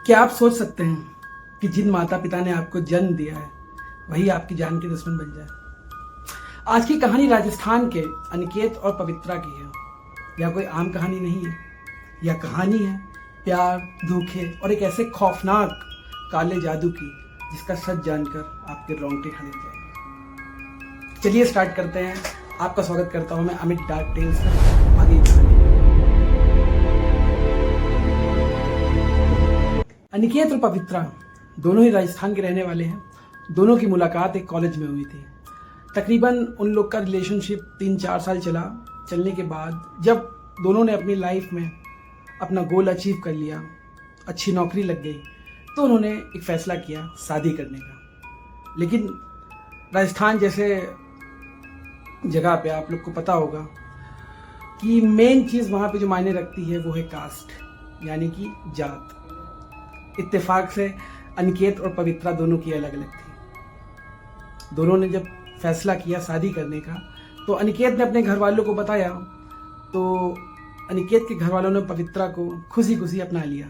क्या आप सोच सकते हैं कि जिन माता पिता ने आपको जन्म दिया है वही आपकी जान के दुश्मन बन जाए। आज की कहानी राजस्थान के अनिकेत और पवित्रा की है। यह कोई आम कहानी नहीं है। यह कहानी है प्यार, धोखे और एक ऐसे खौफनाक काले जादू की जिसका सच जानकर आपके रोंगटे खड़े हो जाएंगे। चलिए स्टार्ट करते हैं। आपका स्वागत करता हूं मैं अमित डार्क टेल्स में। आगे कहानी। अनिकेत और पवित्रा दोनों ही राजस्थान के रहने वाले हैं। दोनों की मुलाकात एक कॉलेज में हुई थी। तकरीबन उन लोग का रिलेशनशिप 3-4 साल चलने के बाद जब दोनों ने अपनी लाइफ में अपना गोल अचीव कर लिया, अच्छी नौकरी लग गई, तो उन्होंने एक फैसला किया शादी करने का। लेकिन राजस्थान जैसे जगह पे आप लोग को पता होगा कि मेन चीज़ वहाँ पे जो मायने रखती है वो है कास्ट, यानी कि जात। इत्तेफाक से अनिकेत और पवित्रा दोनों की अलग अलग थी। दोनों ने जब फैसला किया शादी करने का तो अनिकेत ने अपने घर वालों को बताया, तो अनिकेत के घर वालों ने पवित्रा को खुशी खुशी अपना लिया।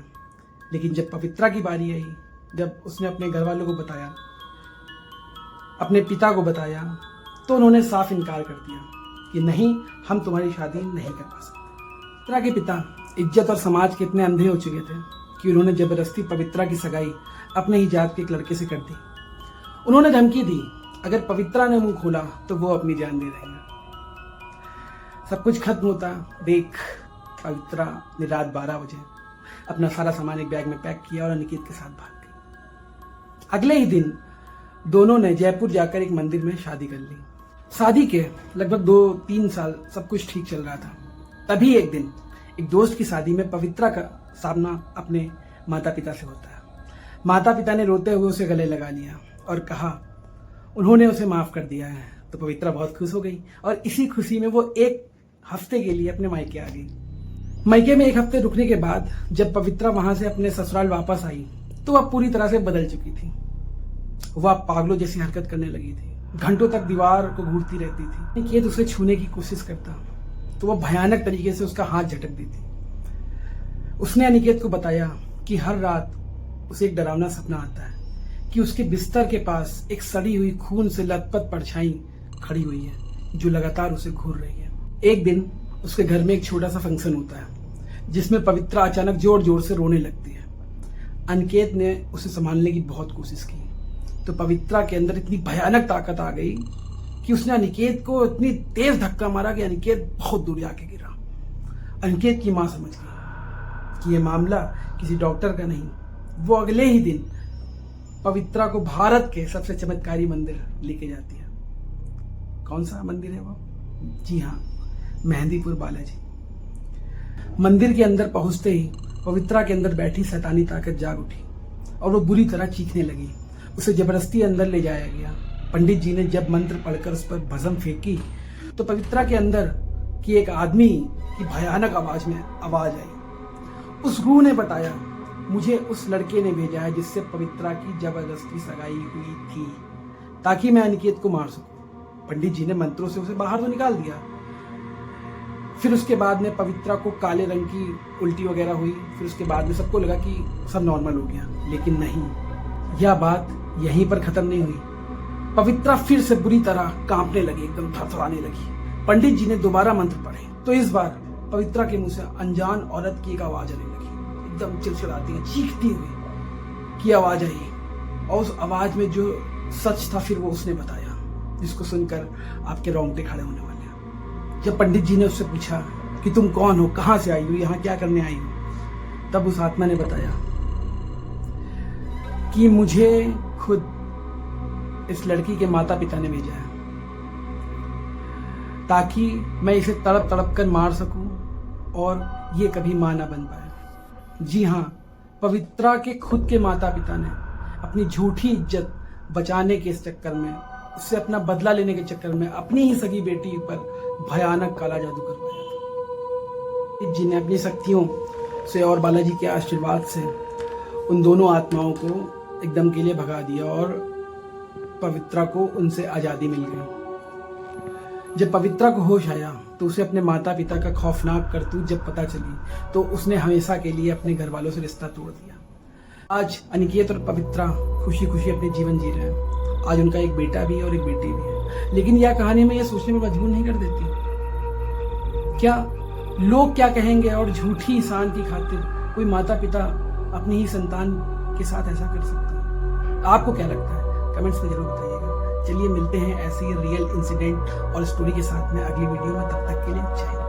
लेकिन जब पवित्रा की बारी आई, जब उसने अपने घर वालों को बताया, अपने पिता को बताया, तो उन्होंने साफ इनकार कर दिया कि नहीं, हम तुम्हारी शादी नहीं कर पा सकते। पवित्रा के पिता इज्जत और समाज के इतने अंधे हो चुके थे कि उन्होंने जबरदस्ती पवित्रा की सगाई अपने ही जात के एक लड़के से कर दी। उन्होंने धमकी दी, अगर पवित्रा ने मुंह खोला तो वो अपनी जान दे देंगे। सब कुछ खत्म होता देख पवित्रा ने रात 12 बजे अपना सारा सामान एक बैग में पैक किया और अनिकेत के साथ भाग गई। अगले ही दिन दोनों ने जयपुर जाकर एक मंदिर में शादी कर ली। शादी के लगभग 2-3 साल सब कुछ ठीक चल रहा था। तभी एक दिन एक दोस्त की शादी में पवित्रा का सामना अपने माता पिता से होता है। माता पिता ने रोते हुए उसे गले लगा लिया और कहा उन्होंने उसे माफ कर दिया है। तो पवित्रा बहुत खुश हो गई और इसी खुशी में वो एक हफ्ते के लिए अपने मायके आ गई। मायके में एक हफ्ते रुकने के बाद जब पवित्रा वहां से अपने ससुराल वापस आई तो वह पूरी तरह से बदल चुकी थी। वह पागलों जैसी हरकत करने लगी थी। घंटों तक दीवार को घूरती रहती थी। अनिकेत उसे छूने की कोशिश करता तो वह भयानक तरीके से उसका हाथ झटक देती। उसने अनिकेत को बताया कि हर रात उसे एक डरावना सपना आता है कि उसके बिस्तर के पास एक सड़ी हुई खून से लथपथ परछाई खड़ी हुई है जो लगातार उसे घूर रही है। एक दिन उसके घर में एक छोटा सा फंक्शन होता है जिसमें पवित्रा अचानक जोर जोर से रोने लगती है। अनिकेत ने उसे संभालने की बहुत कोशिश की तो पवित्रा के अंदर इतनी भयानक ताकत आ गई कि उसने अनिकेत को इतनी तेज धक्का मारा कि अनिकेत बहुत दूर आके गिरा। अनिकेत की मां समझ गई कि यह मामला किसी डॉक्टर का नहीं। वो अगले ही दिन पवित्रा को भारत के सबसे चमत्कारी मंदिर लेके जाती है। कौन सा मंदिर है वो? जी हाँ, मेहंदीपुर बालाजी। मंदिर के अंदर पहुंचते ही पवित्रा के अंदर बैठी शैतानी ताकत जाग उठी और वो बुरी तरह चीखने लगी। उसे जबरदस्ती अंदर ले जाया गया। पंडित जी ने जब मंत्र पढ़कर उस पर भस्म फेंकी तो पवित्रा के अंदर की एक आदमी की भयानक आवाज में आवाज आई। उस रूह ने बताया, मुझे उस लड़के ने भेजा है जिससे पवित्रा की जबरदस्ती सगाई हुई थी ताकि मैं अनिकेत को मार सकूं। पंडित जी ने मंत्रों से उसे बाहर तो निकाल दिया। फिर उसके बाद में पवित्रा को काले रंग की उल्टी वगैरह हुई। फिर उसके बाद में सबको लगा कि सब नॉर्मल हो गया, लेकिन नहीं, यह बात यहीं पर खत्म नहीं हुई। पवित्रा फिर से बुरी तरह कांपने लगी, एकदम थरथराने लगी। पंडित जी ने दोबारा मंत्र पढ़े तो इस बार पवित्रा के मुंह से अनजान औरत की एक आवाज आने लगी, एकदम चिलचिलाती है, चीखती हुई की आवाज आई। और उस आवाज में जो सच था फिर वो उसने बताया, जिसको सुनकर आपके रोंगटे खड़े होने वाले हैं। जब पंडित जी ने उससे पूछा कि तुम कौन हो, कहां से आई हो, यहाँ क्या करने आई हो, तब उस आत्मा ने बताया कि मुझे खुद इस लड़की के माता पिता ने भेजा है ताकि मैं इसे तड़प तड़प कर मार सकूं और ये कभी मां ना बन पाए। जी हाँ, पवित्रा के खुद के माता पिता ने अपनी झूठी इज्जत बचाने के इस चक्कर में, उससे अपना बदला लेने के चक्कर में अपनी ही सगी बेटी पर भयानक काला जादू करवाया था। जी ने अपनी शक्तियों से और बालाजी के आशीर्वाद से उन दोनों आत्माओं को एकदम के लिए भगा दिया और पवित्रा को उनसे आजादी मिल गई। जब पवित्रा को होश आया तो उसे अपने माता पिता का खौफनाक करतूत जब पता चली तो उसने हमेशा के लिए अपने घर वालों से रिश्ता तोड़ दिया। आज अनिकेत और पवित्रा खुशी खुशी अपने जीवन जी रहे हैं। आज उनका एक बेटा भी है और एक बेटी भी है। लेकिन यह कहानी में यह सोचने में मजबूर नहीं कर देती क्या लोग क्या कहेंगे और झूठी शान की खातिर कोई माता पिता अपनी ही संतान के साथ ऐसा कर सकता है? आपको क्या लगता है? कमेंट्स में जरूर बताइएगा। चलिए मिलते हैं ऐसे ही रियल इंसिडेंट और स्टोरी के साथ में अगली वीडियो में। तब तक के लिए जय हिंद।